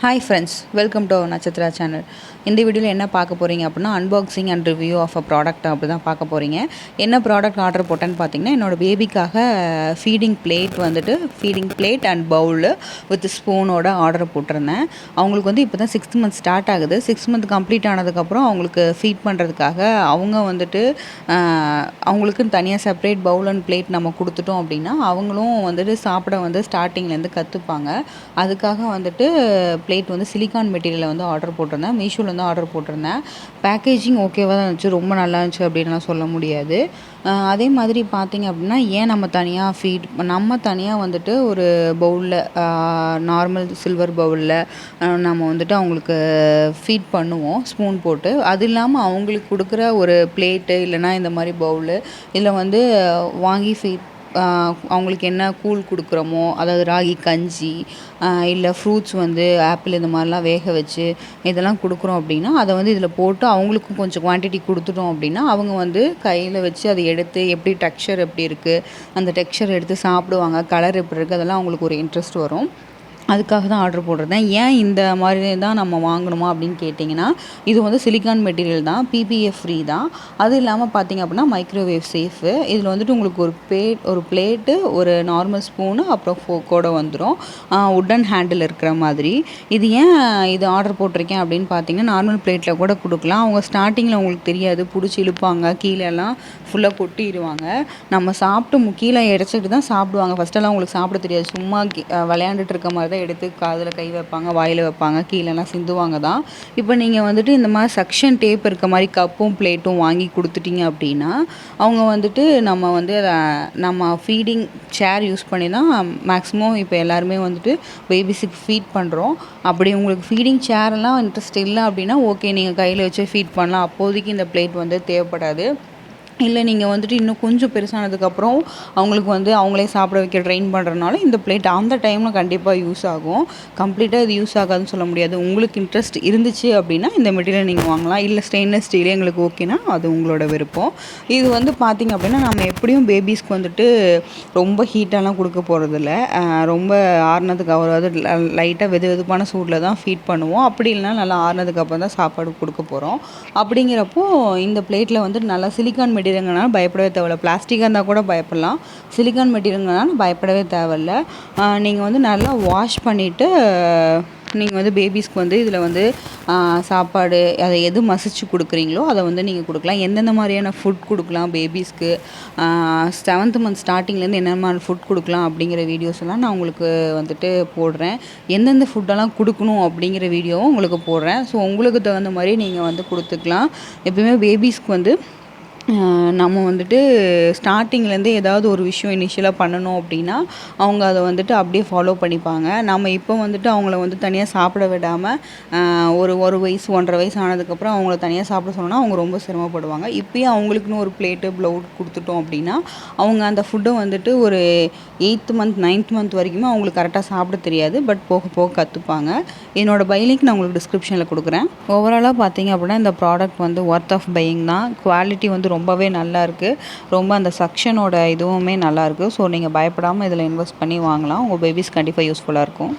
Hi friends, welcome to Nakshatra channel. இந்த வீடியோவில் என்ன பார்க்க போகிறீங்க அப்படின்னா unboxing and review of a product அப்படி தான் பார்க்க போகிறீங்க. என்ன ப்ராடக்ட் ஆர்டர் போட்டேன்னு பார்த்தீங்கன்னா, என்னோடய பேபிக்காக feeding plate and bowl with ஸ்பூனோட ஆர்டர் போட்டிருந்தேன். அவங்களுக்கு வந்து இப்போ தான் 6th மந்த் ஸ்டார்ட் ஆகுது. 6th மந்த் கம்ப்ளீட் ஆனதுக்கப்புறம் அவங்களுக்கு ஃபீட் பண்ணுறதுக்காக அவங்களுக்குன்னு தனியாக செப்பரேட் பவுல் அண்ட் பிளேட் நம்ம கொடுத்துட்டோம் அப்படின்னா அவங்களும் வந்துட்டு சாப்பிட ஸ்டார்டிங்லேருந்து கற்றுப்பாங்க. அதுக்காக பிளேட் சிலிக்கான் மெட்டீரியலில் ஆர்டர் போட்டிருந்தேன். மீஷோவில் ஆர்டர் போட்டிருந்தேன். பேக்கேஜிங் ஓகேவாக தான் இருந்துச்சு, ரொம்ப நல்லா இருந்துச்சு அப்படின்லாம் சொல்ல முடியாது. அதே மாதிரி பார்த்திங்க அப்படின்னா, ஏன் நம்ம தனியாக ஒரு பவுலில் நார்மல் சில்வர் பவுலில் நம்ம அவங்களுக்கு ஃபீட் பண்ணுவோம் ஸ்பூன் போட்டு. அது இல்லாமல் அவங்களுக்கு கொடுக்குற ஒரு பிளேட்டு இல்லைனா இந்த மாதிரி பவுலு இதில் வாங்கி அவங்களுக்கு என்ன கூழ் கொடுக்குறோமோ, அதாவது ராகி கஞ்சி இல்லை ஃப்ரூட்ஸ் ஆப்பிள் இந்த மாதிரிலாம் வேக வச்சு இதெல்லாம் கொடுக்குறோம் அப்படின்னா அதை இதில் போட்டு அவங்களுக்கும் கொஞ்சம் குவான்டிட்டி கொடுத்துட்டோம் அப்படின்னா அவங்க கையில் வச்சு அதை எடுத்து எப்படி டெக்ஸ்சர் எப்படி இருக்குது அந்த டெக்ஸ்சர் எடுத்து சாப்பிடுவாங்க. கலர் எப்படி இருக்குது அதெல்லாம் அவங்களுக்கு ஒரு இன்ட்ரெஸ்ட் வரும். அதுக்காக தான் ஆர்டர் போட்டிருந்தேன். ஏன் இந்த மாதிரி தான் நம்ம வாங்கணுமா அப்படின்னு கேட்டிங்கன்னா, இது சிலிக்கான் மெட்டீரியல் தான், PPF ஃப்ரீ தான். அது இல்லாமல் பார்த்திங்க அப்படின்னா மைக்ரோவேவ் சேஃபு. இதில் உங்களுக்கு ஒரு பிளேட்டு, ஒரு நார்மல் ஸ்பூனு, அப்புறம் ஃபோக்கோடு வந்துடும், உட்டன் ஹேண்டில் இருக்கிற மாதிரி. இது ஏன் ஆர்டர் போட்டிருக்கேன் அப்படின்னு பார்த்தீங்கன்னா, நார்மல் பிளேட்டில் கூட கொடுக்கலாம். அவங்க ஸ்டார்டிங்கில் அவங்களுக்கு தெரியாது, பிடிச்சி இழுப்பாங்க, கீழெல்லாம் ஃபுல்லாக கொட்டிடுவாங்க. நம்ம சாப்பிட்டு கீழே இறச்சிட்டு தான் சாப்பிடுவாங்க. ஃபஸ்ட்டெல்லாம் அவங்களுக்கு சாப்பிட தெரியாது, சும்மா விளையாண்டுட்டு இருக்க மாதிரி தான் எடுத்து காதில் கை வைப்பாங்க, வாயில் வைப்பாங்க, கீழெல்லாம் சிந்துவாங்க தான். இப்போ நீங்கள் இந்த மாதிரி சக்ஷன் டேப் இருக்க மாதிரி கப்பும் பிளேட்டும் வாங்கி கொடுத்துட்டீங்க அப்படின்னா அவங்க நம்ம ஃபீடிங் சேர் யூஸ் பண்ணி தான் மேக்ஸிமம் இப்போ எல்லாருமே பேபிஸுக்கு ஃபீட் பண்ணுறோம். அப்படி உங்களுக்கு ஃபீடிங் சேரெல்லாம் இன்ட்ரெஸ்ட் இல்லை அப்படின்னா ஓகே, நீங்கள் கையில் வச்சு ஃபீட் பண்ணலாம். அப்போதைக்கு இந்த பிளேட் தேவைப்படாது. இல்லை நீங்கள் இன்னும் கொஞ்சம் பெருசானதுக்கப்புறம் அவங்களுக்கு அவங்களே சாப்பிட வைக்க ட்ரெயின் பண்ணுறதுனால இந்த பிளேட் அந்த டைமில் கண்டிப்பாக யூஸ் ஆகும். கம்ப்ளீட்டாக இது யூஸ் ஆகாதுன்னு சொல்ல முடியாது. உங்களுக்கு இன்ட்ரெஸ்ட் இருந்துச்சு அப்படின்னா இந்த மெட்டீரியல் நீங்கள் வாங்கலாம். இல்லை ஸ்டெயின்லெஸ் ஸ்டீலே எங்களுக்கு ஓகேனா அது உங்களோட விருப்பம். இது பார்த்திங்க அப்படின்னா நம்ம எப்படியும் பேபிஸ்க்கு ரொம்ப ஹீட்டெல்லாம் கொடுக்க போகிறதில்ல. ரொம்ப ஆறுனதுக்கு அதாவது லைட்டாக வெதுப்பான சூடில் தான் ஃபீட் பண்ணுவோம். அப்படி இல்லைனா நல்லா ஆறுனதுக்கப்புறம் தான் சாப்பாடு கொடுக்க போகிறோம். அப்படிங்கிறப்போ இந்த பிளேட்டில் நல்லா சிலிக்கான் மெட்டீரியல் பயப்படவே தேவையில்ல. பிளாஸ்டிக்காக இருந்தால் கூட பயப்படலாம். சிலிக்கான் மெட்டீரியல்னால பயப்படவே தேவையில்ல. நீங்கள் நல்லா வாஷ் பண்ணிவிட்டு நீங்கள் பேபிஸ்க்கு இதில் சாப்பாடு அதை எது மசிச்சு கொடுக்குறீங்களோ அதை நீங்கள் கொடுக்கலாம். எந்தெந்த மாதிரியான ஃபுட் கொடுக்கலாம் பேபிஸ்க்கு, 7th மந்த் ஸ்டார்டிங்லேருந்து என்னென்ன மாதிரி ஃபுட் கொடுக்கலாம் அப்படிங்கிற வீடியோஸ் எல்லாம் நான் உங்களுக்கு போடுறேன். எந்தெந்த ஃபுட்டெல்லாம் கொடுக்கணும் அப்படிங்கிற வீடியோவும் உங்களுக்கு போடுறேன். ஸோ உங்களுக்கு தகுந்த மாதிரி நீங்கள் கொடுத்துக்கலாம். எப்பயுமே பேபிஸ்க்கு நம்ம ஸ்டார்டிங்லேருந்து ஏதாவது ஒரு விஷயம் இனிஷியலாக பண்ணணும் அப்படின்னா அவங்க அதை அப்படியே ஃபாலோ பண்ணிப்பாங்க. நம்ம இப்போ அவங்கள தனியாக சாப்பிட விடாமல் ஒரு வயசு 1.5 வயசு ஆனதுக்கப்புறம் அவங்கள தனியாக சாப்பிட சொன்னோன்னா அவங்க ரொம்ப சிரமப்படுவாங்க. இப்போயே அவங்களுக்குன்னு ஒரு பிளேட்டு ப்ளவுட் கொடுத்துட்டோம் அப்படின்னா அவங்க அந்த ஃபுட்டை ஒரு 8th மந்த் 9th மந்த் வரைக்குமே அவங்களுக்கு கரெக்டாக சாப்பிட தெரியாது. பட் போக போக கற்றுப்பாங்க. என்னோடய பை லிங்க் நான் உங்களுக்கு டிஸ்கிரிப்ஷனில் கொடுக்குறேன். ஓவராலாக பார்த்தீங்க அப்படின்னா இந்த ப்ராடக்ட் ஒர்த் ஆஃப் பையிங் தான். குவாலிட்டி ரொம்பவே நல்லா இருக்குது. ரொம்ப அந்த சக்ஷனோட இதுவுமே நல்லாயிருக்கு. ஸோ நீங்கள் பயப்படாமல் இதில் இன்வெஸ்ட் பண்ணி வாங்கலாம். உங்கள் பேபிஸ் கண்டிப்பாக யூஸ்ஃபுல்லாக இருக்கும்.